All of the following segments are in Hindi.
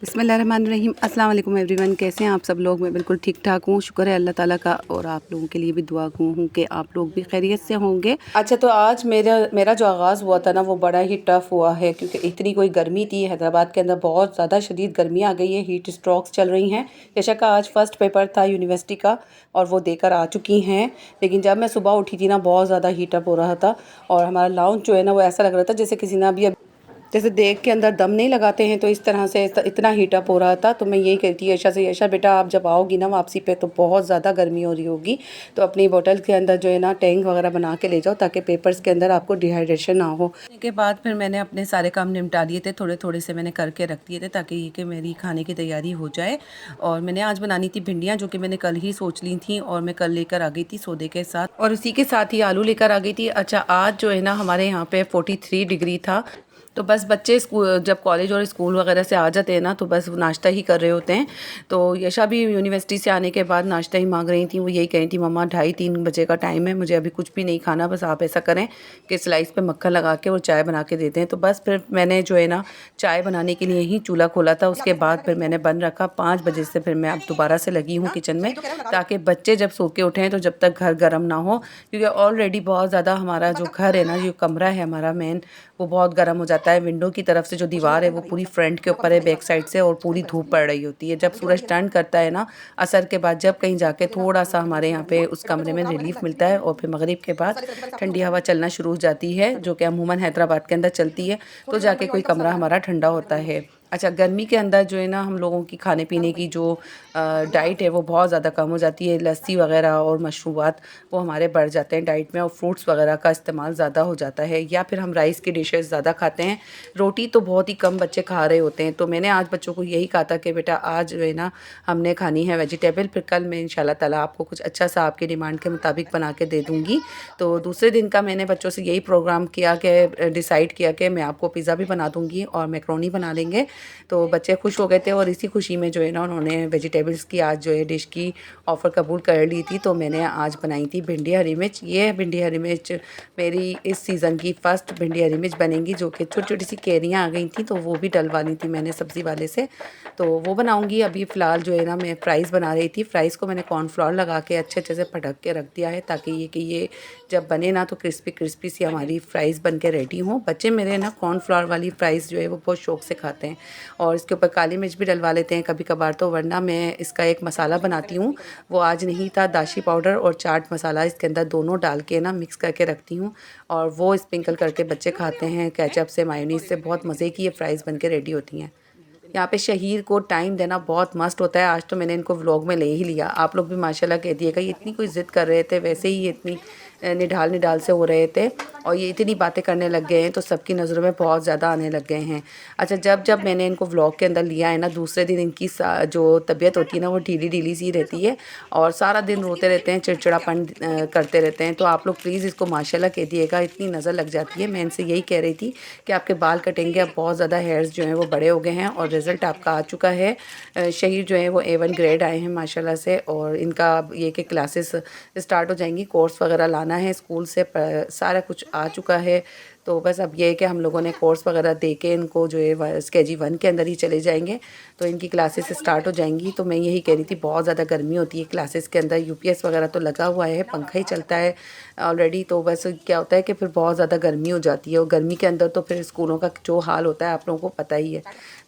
बिस्मिल्लाहिर्रहमानिर्रहीम। अस्सलाम वालेकुम एवरीवन, कैसे हैं आप सब लोग। मैं बिल्कुल ठीक ठाक हूँ, शुक्र है अल्लाह ताला का। और आप लोगों के लिए भी दुआ हूँ कि आप लोग भी खैरियत से होंगे। अच्छा, तो आज मेरा जो आगाज़ हुआ था ना, वो बड़ा ही टफ़ हुआ है क्योंकि इतनी कोई गर्मी थी हैदराबाद के अंदर, बहुत ज़्यादा शदीद गर्मी आ गई है, हीट स्ट्रोक्स चल रही हैं। यशा का आज फ़र्स्ट पेपर था यूनिवर्सिटी का और वो देकर आ चुकी हैं। लेकिन जब मैं सुबह उठी थी ना, बहुत ज़्यादा हीटअप हो रहा था और हमारा लाउंज जो है ना, वो ऐसा लग रहा था जैसे किसी ने अभी जैसे देख के अंदर दम नहीं लगाते हैं, तो इस तरह से इतना हीटअप हो रहा था। तो मैं यही कहती यशा से, यशा बेटा आप जब आओगी ना वापसी पे तो बहुत ज़्यादा गर्मी हो रही होगी, तो अपनी बोतल के अंदर जो है ना टैंक वगैरह बना के ले जाओ ताकि पेपर्स के अंदर आपको डिहाइड्रेशन ना हो। के बाद फिर मैंने अपने सारे काम निपटा लिए थे, थोड़े थोड़े से मैंने करके रख दिए थे ताकि ये कि मेरी खाने की तैयारी हो जाए। और मैंने आज बनानी थी भिंडियाँ, जो कि मैंने कल ही सोच ली थी और मैं कल लेकर आ गई थी सौदे के साथ, और इसी के साथ ही आलू लेकर आ गई थी। अच्छा, आज जो है ना हमारे यहाँ पे 43 डिग्री था। तो बस बच्चे स्कूल जब कॉलेज और स्कूल वगैरह से आ जाते हैं ना, तो बस नाश्ता ही कर रहे होते हैं। तो यशा भी यूनिवर्सिटी से आने के बाद नाश्ता ही मांग रही थी। वो यही कह रही थी, मम्मा 2:30-3 बजे का टाइम है, मुझे अभी कुछ भी नहीं खाना, बस आप ऐसा करें कि स्लाइस पे मक्खन लगा के और चाय बना के देते हैं। तो बस फिर मैंने जो है ना चाय बनाने के लिए ही चूल्हा खोला था। उसके बाद फिर मैंने बन रखा 5 बजे से। फिर मैं अब दोबारा से लगी हूँ किचन में, ताकि बच्चे जब सो के उठें तो जब तक घर गर्म ना हो, क्योंकि ऑलरेडी बहुत ज़्यादा हमारा जो घर है ना, जो कमरा है हमारा मेन, वो बहुत गर्म हो जाता है। विंडो की तरफ से जो दीवार है वो पूरी फ्रंट के ऊपर है बैक साइड से, और पूरी धूप पड़ रही होती है। जब सूरज टर्न करता है ना असर के बाद, जब कहीं जाके थोड़ा सा हमारे यहाँ पे उस कमरे में रिलीफ मिलता है, और फिर मगरिब के बाद ठंडी हवा चलना शुरू हो जाती है, जो कि अमूमन हैदराबाद के अंदर चलती है, तो जाके कोई कमरा हमारा ठंडा होता है। अच्छा, गर्मी के अंदर जो है ना हम लोगों की खाने पीने की जो डाइट है वो बहुत ज़्यादा कम हो जाती है। लस्सी वगैरह और मशरूबात वो हमारे बढ़ जाते हैं डाइट में, और फ्रूट्स वगैरह का इस्तेमाल ज़्यादा हो जाता है, या फिर हम राइस की डिशेस ज़्यादा खाते हैं। रोटी तो बहुत ही कम बच्चे खा रहे होते हैं। तो मैंने आज बच्चों को यही कहा था कि बेटा आज जो है ना हमने खानी है वेजिटेबल, फिर कल मैं इंशाल्लाह ताला आपको कुछ अच्छा सा आपके डिमांड के मुताबिक बना के दे दूँगी। तो दूसरे दिन का मैंने बच्चों से यही प्रोग्राम किया कि डिसाइड किया कि मैं आपको पिज़्ज़ा भी बना दूँगी और मैक्रोनी बना लेंगे। तो बच्चे खुश हो गए थे, और इसी खुशी में जो है ना उन्होंने वेजिटेबल्स की आज जो है डिश की ऑफ़र कबूल कर ली थी। तो मैंने आज बनाई थी भिंडी हरी मिर्च। ये भिंडी हरी मिर्च मेरी इस सीज़न की फ़र्स्ट भिंडी हरी मिर्च बनेगी, जो कि छोटी छोटी सी कैरियाँ आ गई थी, तो वो भी डलवानी थी मैंने सब्ज़ी वाले से, तो वो बनाऊंगी। अभी फ़िलहाल जो है ना मैं फ़्राइज़ बना रही थी। फ़्राइज़ को मैंने कॉर्नफ्लोर लगा के अच्छे अच्छे से पटक के रख दिया है, ताकि ये जब बने ना तो क्रिस्पी क्रिस्पी सी हमारी फ़्राइज़ बन के रेडी हों। बच्चे मेरे ना कॉर्नफ्लोर वाली फ़्राइज़ जो है वो बहुत शौक़ से खाते हैं, और इसके ऊपर काली मिर्च भी डलवा लेते हैं कभी कभार। तो वरना मैं इसका एक मसाला बनाती हूँ, वो आज नहीं था। दाशी पाउडर और चाट मसाला इसके अंदर दोनों डाल के ना मिक्स करके रखती हूँ, और वो स्प्रिंकल करके बच्चे खाते हैं केचप से, मायोनीज़ से। बहुत मज़े की ये फ़्राइज़ बन के रेडी होती हैं। यहाँ पे शहीर को टाइम देना बहुत मस्त होता है। आज तो मैंने इनको व्लॉग में ले ही लिया। आप लोग भी माशाल्लाह कह दिएगा, ये इतनी कोई ज़िद कर रहे थे, वैसे ही ये इतनी निढाल निढाल से हो रहे थे, और ये इतनी बातें करने लग गए हैं तो सबकी नज़रों में बहुत ज़्यादा आने लग गए हैं। अच्छा, जब जब मैंने इनको व्लॉग के अंदर लिया है ना, दूसरे दिन इनकी जो तबीयत होती है ना वो ढीली ढीली सी रहती है, और सारा दिन रोते रहते हैं, चिड़चिड़ापन करते रहते हैं। तो आप लोग प्लीज़ इसको माशाल्लाह कह दिएगा, इतनी नज़र लग जाती है। मैं इनसे यही कह रही थी कि आपके बाल कटेंगे, अब बहुत ज़्यादा हेयर्स जो हैं वो बड़े हो गए हैं, और रिज़ल्ट आपका आ चुका है। शहीर जो है वो A1 ग्रेड आए हैं माशाल्लाह से, और इनका अब ये कि क्लासेस स्टार्ट हो जाएंगी, कोर्स वगैरह लाना है स्कूल से, सारा कुछ आ चुका है। तो बस अब ये है कि हम लोगों ने कोर्स वगैरह दे के इनको जो है KG1 के अंदर ही चले जाएंगे, तो इनकी क्लासेस स्टार्ट हो जाएंगी। तो मैं यही कह रही थी, बहुत ज़्यादा गर्मी होती है क्लासेस के अंदर, UPS वगैरह तो लगा हुआ है, पंखा ही चलता है ऑलरेडी। तो बस क्या होता है कि फिर बहुत ज़्यादा गर्मी हो जाती है, और गर्मी के अंदर तो फिर स्कूलों का जो हाल होता है आप लोगों को पता ही है।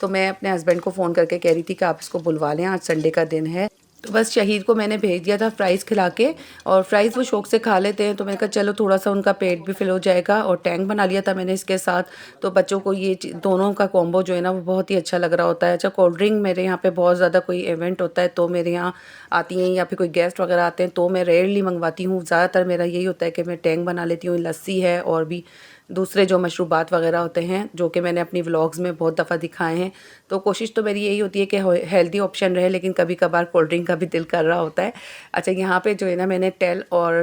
तो मैं अपने हस्बैंड को फ़ोन करके कह रही थी कि आप इसको बुलवा लें, आज संडे का दिन है। तो बस शहीद को मैंने भेज दिया था फ़्राइज़ खिला के, और फ़्राइज़ वो शौक़ से खा लेते हैं, तो मैंने कहा चलो थोड़ा सा उनका पेट भी फिल हो जाएगा। और टैंक बना लिया था मैंने इसके साथ। तो बच्चों को ये दोनों का कॉम्बो जो है ना वो बहुत ही अच्छा लग रहा होता है। अच्छा, कोल्ड ड्रिंक मेरे यहाँ पे बहुत ज़्यादा कोई इवेंट होता है तो मेरे यहाँ आती हैं, या फिर कोई गेस्ट वगैरह आते हैं तो मैं रेयरली मंगवाती हूँ। ज़्यादातर मेरा यही होता है कि मैं टैंक बना लेती हूँ, लस्सी है, और भी दूसरे जो मशरूबात वगैरह होते हैं जो कि मैंने अपनी व्लॉग्स में बहुत दफ़ा दिखाए हैं। तो कोशिश तो मेरी यही होती है कि हेल्दी ऑप्शन रहे, लेकिन कभी कभार कोल्ड ड्रिंक का भी दिल कर रहा होता है। अच्छा, यहाँ पे जो है ना मैंने टेल और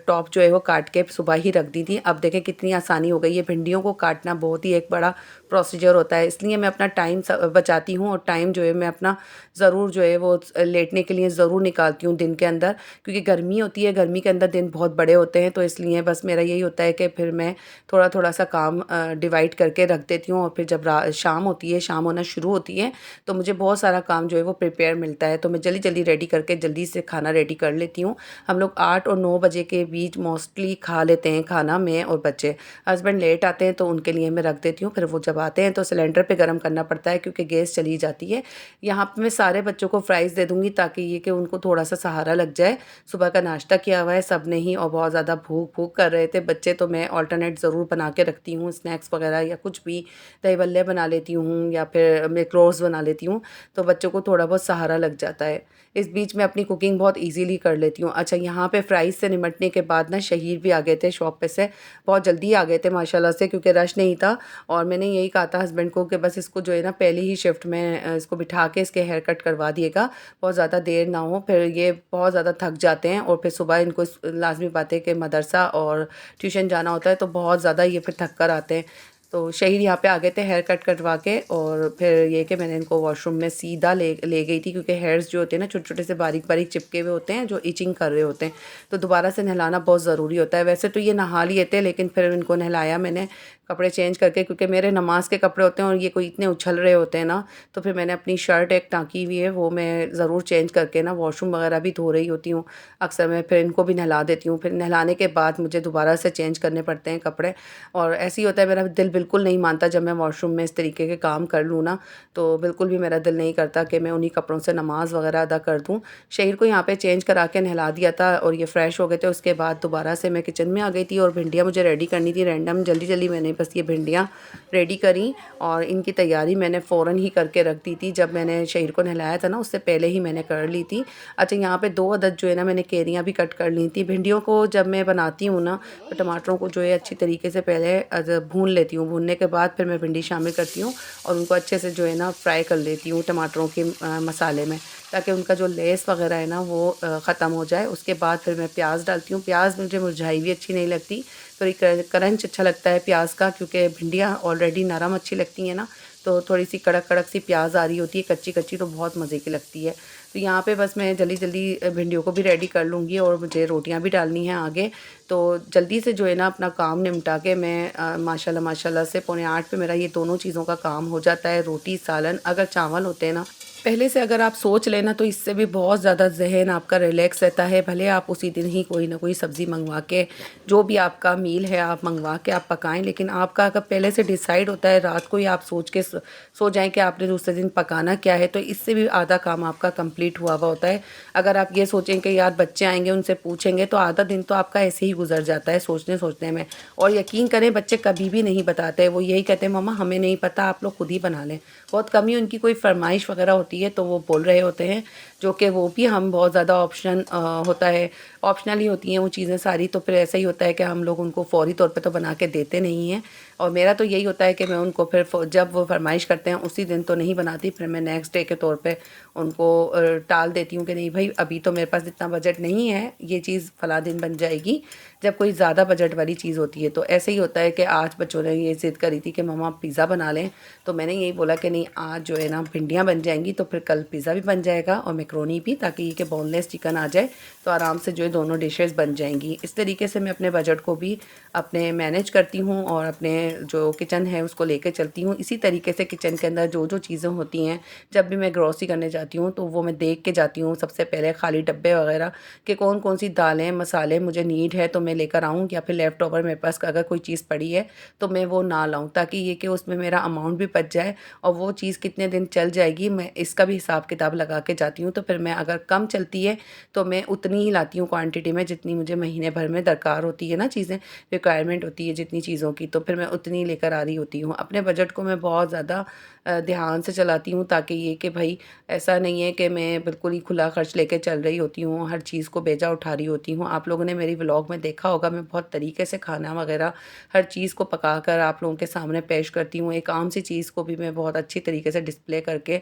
टॉप जो है वो काट के सुबह ही रख दी थी। अब देखें कितनी आसानी हो गई है। भिंडियों को काटना बहुत ही एक बड़ा प्रोसीजर होता है, इसलिए मैं अपना टाइम बचाती हूँ और टाइम जो है मैं अपना ज़रूर जो है वो लेटने के लिए ज़रूर निकालती हूँ दिन के अंदर, क्योंकि गर्मी होती है, गर्मी के अंदर दिन बहुत बड़े होते हैं, तो इसलिए बस मेरा यही होता है कि फिर मैं थोड़ा थोड़ा सा काम डिवाइड करके रख देती हूँ, और फिर जब शाम होती है, शाम होना शुरू होती है, तो मुझे बहुत सारा काम जो है वो प्रिपेयर मिलता है, तो मैं जल्दी जल्दी रेडी करके जल्दी से खाना रेडी कर लेती हूँ। हम लोग 8 और 9 बजे के बीच मोस्टली खा लेते हैं खाना, मैं और बच्चे। हस्बैंड लेट आते हैं तो उनके लिए मैं रख देती हूँ, फिर वो जब आते हैं तो सिलेंडर पे गर्म करना पड़ता है क्योंकि गैस चली जाती है। यहाँ पे मैं सारे बच्चों को फ्राइज़ दे दूँगी ताकि ये कि उनको थोड़ा सा सहारा लग जाए। सुबह का नाश्ता किया हुआ है सब ने ही, और बहुत ज़्यादा भूख भूख कर रहे थे बच्चे, तो मैं अल्टरनेट ज़रूर बना के रखती हूँ, स्नैक्स वगैरह या कुछ भी, दही बल्ले बना लेती हूँ या फिर मैक्रोज़ बना लेती हूँ, तो बच्चों को थोड़ा बहुत सहारा लग जाता है। इस बीच मैं अपनी कुकिंग बहुत ईज़िली कर लेती हूँ। अच्छा, यहाँ पे फ्राइज़ से निमटने के बाद ना शहीर भी आ गए थे शॉप पे से, बहुत जल्दी आ गए थे माशाल्लाह से, क्योंकि रश नहीं था, और मैंने यही कहा था हस्बैंड को कि बस इसको जो है ना पहली ही शिफ्ट में इसको बिठा के इसके हेयर कट करवा दिएगा, बहुत ज़्यादा देर ना हो, फिर ये बहुत ज़्यादा थक जाते हैं, और फिर सुबह इनको लाज़मी बात है कि मदरसा और ट्यूशन जाना होता है, तो बहुत ज़्यादा ये फिर थक कर आते हैं। तो शहीर यहाँ पे आ गए थे हेयर कट करवा के, और फिर ये कि मैंने इनको वॉशरूम में सीधा ले गई थी, क्योंकि हेयर्स जो होते हैं ना छोटे छोटे से बारीक बारीक चिपके हुए होते हैं जो इचिंग कर रहे होते हैं, तो दोबारा से नहलाना बहुत ज़रूरी होता है। वैसे तो ये नहा लिए थे, लेकिन फिर इनको नहलाया मैंने कपड़े चेंज करके, क्योंकि मेरे नमाज के कपड़े होते हैं और ये कोई इतने उछल रहे होते हैं ना, तो फिर मैंने अपनी शर्ट एक टाँकी हुई है वो मैं ज़रूर चेंज करके ना वॉशरूम वगैरह भी धो रही होती हूँ अक्सर मैं, फिर इनको भी नहला देती हूँ, फिर नहलाने के बाद मुझे दोबारा से चेंज करने पड़ते हैं कपड़े, और ऐसे ही होता है, मेरा दिल बिल्कुल नहीं मानता जब मैं वॉशरूम में इस तरीके के काम कर लूँ ना, तो बिल्कुल भी मेरा दिल नहीं करता कि मैं उन्हीं कपड़ों से नमाज़ वगैरह अदा कर दूँ। शहीर को यहाँ पे चेंज करा के नहला दिया था और ये फ्रेश हो गए थे, उसके बाद दोबारा से मैं किचन में आ गई थी और भिंडियाँ मुझे रेडी करनी थी रैंडम, जल्दी जल्दी मैंने बस ये भिंडियाँ रेडी करी, और इनकी तैयारी मैंने फ़ौरन ही करके रख दी थी, जब मैंने शहीर को नहलाया था ना उससे पहले ही मैंने कर ली थी। अच्छा, यहाँ पे 2 अदद जो है ना मैंने केरियाँ भी कट कर ली थी। भिंडियों को जब मैं बनाती हूँ ना, तो टमाटरों को जो है अच्छी तरीके से पहले भून लेती हूँ, भूनने के बाद फिर मैं भिंडी शामिल करती हूँ और उनको अच्छे से जो है ना फ्राई कर लेती हूँ टमाटरों के मसाले में, ताकि उनका जो लेस वगैरह है ना वो ख़त्म हो जाए। उसके बाद फिर मैं प्याज डालती हूँ। प्याज मुझे मुरझाई हुई अच्छी नहीं लगती, थोड़ी क्रंच अच्छा लगता है प्याज का, क्योंकि भिंडियाँ ऑलरेडी नरम अच्छी लगती हैं ना, तो थोड़ी सी कड़क कड़क सी प्याज आ रही होती है कच्ची कच्ची, तो बहुत मज़े की लगती है। तो यहाँ पे बस मैं जल्दी जल्दी भिंडियों को भी रेडी कर लूँगी, और मुझे रोटियाँ भी डालनी हैं आगे, तो जल्दी से जो है ना अपना काम निपटा के मैं माशाल्लाह माशाल्लाह से 7:45 पे मेरा ये दोनों चीज़ों का काम हो जाता है। रोटी सालन, अगर चावल होते हैं ना पहले से, अगर आप सोच लेना तो इससे भी बहुत ज़्यादा ज़हन आपका रिलैक्स रहता है। भले आप उसी दिन ही कोई ना कोई सब्ज़ी मंगवा के, जो भी आपका मील है आप मंगवा के आप पकाएं, लेकिन आपका अगर पहले से डिसाइड होता है, रात को ही आप सोच के सो जाएं कि आपने दूसरे दिन पकाना क्या है, तो इससे भी आधा काम आपका कंप्लीट हुआ हुआ होता है। अगर आप ये सोचें कि यार बच्चे आएंगे उनसे पूछेंगे, तो आधा दिन तो आपका ऐसे ही गुजर जाता है सोचने सोचने में। और यकीन करें, बच्चे कभी भी नहीं बताते, वो यही कहते हैं मम्मा हमें नहीं पता, आप लोग खुद ही बना लें। बहुत कम ही उनकी कोई फरमाइश वगैरह होती है तो वो बोल रहे होते हैं, जो कि वो भी हम बहुत ज़्यादा ऑप्शन होता है, ऑप्शनल ही होती हैं वो चीज़ें सारी, तो फिर ऐसा ही होता है कि हम लोग उनको फ़ौरी तौर पे तो बना के देते नहीं हैं। और मेरा तो यही होता है कि मैं उनको फिर जब वो फरमाइश करते हैं उसी दिन तो नहीं बनाती, फिर मैं नेक्स्ट डे के तौर पे उनको टाल देती हूँ कि नहीं भाई अभी तो मेरे पास इतना बजट नहीं है, ये चीज़ फला दिन बन जाएगी, जब कोई ज़्यादा बजट वाली चीज़ होती है। तो ऐसे ही होता है कि आज बच्चों ने ये ज़िद करी थी कि मम्मा पिज़्ज़ा बना लें, तो मैंने यही बोला कि नहीं आज जो है ना भिंडियाँ बन जाएंगी, तो फिर कल पिज़्ज़ा भी बन जाएगा और मैक्रोनी भी, ताकि ये कि बोनलेस चिकन आ जाए तो आराम से जो है दोनों डिशेज़ बन जाएंगी। इस तरीके से मैं अपने बजट को भी अपने मैनेज करती हूँ और अपने जो किचन है उसको लेके चलती हूँ। इसी तरीके से किचन के अंदर जो जो चीज़ें होती हैं, जब भी मैं ग्रोसरी करने जाती हूँ तो वो मैं देख के जाती हूँ सबसे पहले, खाली डब्बे वगैरह कि कौन कौन सी दालें मसाले मुझे नीड है तो मैं लेकर आऊँ, या फिर लेफ़्ट ओवर मेरे पास अगर कोई चीज़ पड़ी है तो मैं वो ना लाऊँ, ताकि ये कि उसमें मेरा अमाउंट भी बच जाए और वो चीज़ कितने दिन चल जाएगी मैं इसका भी हिसाब किताब लगा के जाती हूँ। तो फिर मैं अगर कम चलती है तो मैं उतनी ही लाती हूँ क्वांटिटी में, जितनी मुझे महीने भर में दरकार होती है ना, चीज़ें रिक्वायरमेंट होती है जितनी चीज़ों की, तो फिर मैं उतनी लेकर आ रही होती हूँ। अपने बजट को मैं बहुत ज़्यादा ध्यान से चलाती हूँ, ताकि ये कि भाई ऐसा नहीं है कि मैं बिल्कुल ही खुला खर्च लेके चल रही होती हूँ, हर चीज़ को बेजा उठा रही होती हूँ। आप लोगों ने मेरी व्लॉग में देखा होगा, मैं बहुत तरीके से खाना वगैरह हर चीज़ को पका कर आप लोगों के सामने पेश करती हूँ। एक आम सी चीज़ को भी मैं बहुत अच्छी तरीके से डिस्प्ले करके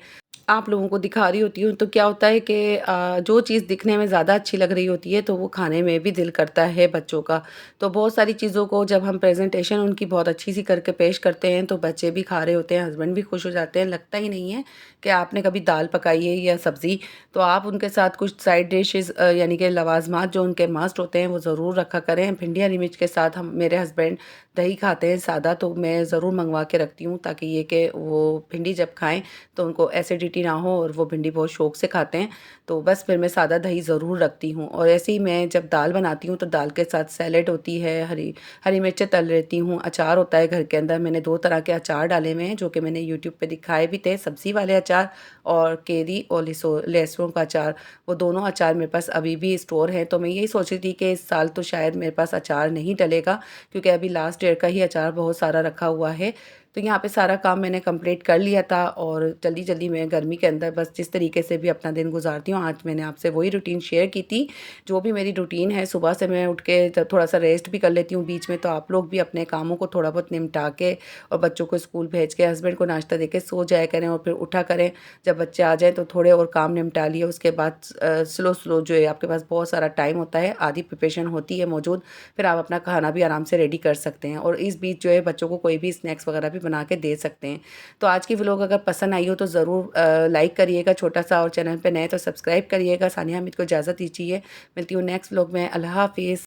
आप लोगों को दिखा रही होती हूँ, तो क्या होता है कि जो चीज़ दिखने में ज़्यादा अच्छी लग रही होती है तो वो खाने में भी दिल करता है बच्चों का। तो बहुत सारी चीज़ों को जब हम प्रेज़ेंटेशन उनकी बहुत अच्छी सी करके पेश करते हैं तो बच्चे भी खा रहे होते हैं, हस्बैंड भी खुश हो जाते हैं। लगता ही नहीं है कि आपने कभी दाल पकाई है या सब्ज़ी, तो आप उनके साथ कुछ साइड डिशेज़ यानी कि लवाज़मात जो उनके मस्ट होते हैं वो ज़रूर रखा करें। भिंडी हरी मिर्च के साथ हम मेरे हस्बैंड दही खाते हैं सादा, तो मैं ज़रूर मँगवा के रखती हूँ ताकि ये कि वो भिंडी जब खाएँ तो उनको एसिडिटी ना हो और वो भिंडी बहुत शौक से खाते हैं। तो बस फिर मैं सादा दही ज़रूर रखती हूँ। और ऐसे ही मैं जब दाल बनाती हूँ तो दाल के साथ सैलेड होती है, हरी हरी मिर्चें तल लेती हूँ, अचार होता है घर के अंदर। मैंने 2 तरह के अचार डाले हुए हैं जो कि मैंने यूट्यूब पे दिखाए भी थे, सब्ज़ी वाले अचार और केरी और लहसुन का अचार। वो दोनों अचार मेरे पास अभी भी स्टोर हैं। तो मैं यही सोच रही थी कि इस साल तो शायद मेरे पास अचार नहीं डलेगा, क्योंकि अभी लास्ट ईयर का ही अचार बहुत सारा रखा हुआ है। तो यहाँ पे सारा काम मैंने कंप्लीट कर लिया था और जल्दी-जल्दी मैं गर्मी के अंदर बस जिस तरीके से भी अपना दिन गुज़ारती हूँ, आज मैंने आपसे वही रूटीन शेयर की थी। जो भी मेरी रूटीन है, सुबह से मैं उठ के जब थोड़ा-सा रेस्ट भी कर लेती हूँ बीच में, तो आप लोग भी अपने कामों को थोड़ा बहुत निपटा के और बच्चों को स्कूल भेज के, हस्बैंड को नाश्ता दे के सो जाया करें और फिर उठा करें। जब बच्चे आ जाएँ तो थोड़े और काम निपटा लिए, उसके बाद स्लो जो है आपके पास बहुत सारा टाइम होता है, आधी प्रिपरेशन होती है मौजूद, फिर आप अपना खाना भी आराम से रेडी कर सकते हैं और इस बीच जो है बच्चों को कोई भी स्नैक्स वगैरह भी बना के दे सकते हैं। तो आज की व्लॉग अगर पसंद आई हो तो ज़रूर लाइक करिएगा छोटा-सा, और चैनल पे नए तो सब्सक्राइब करिएगा। सानिया हामिद को इजाज़त दीजिए। मिलती हूँ नेक्स्ट व्लॉग में। अल्लाह हाफ़िज़।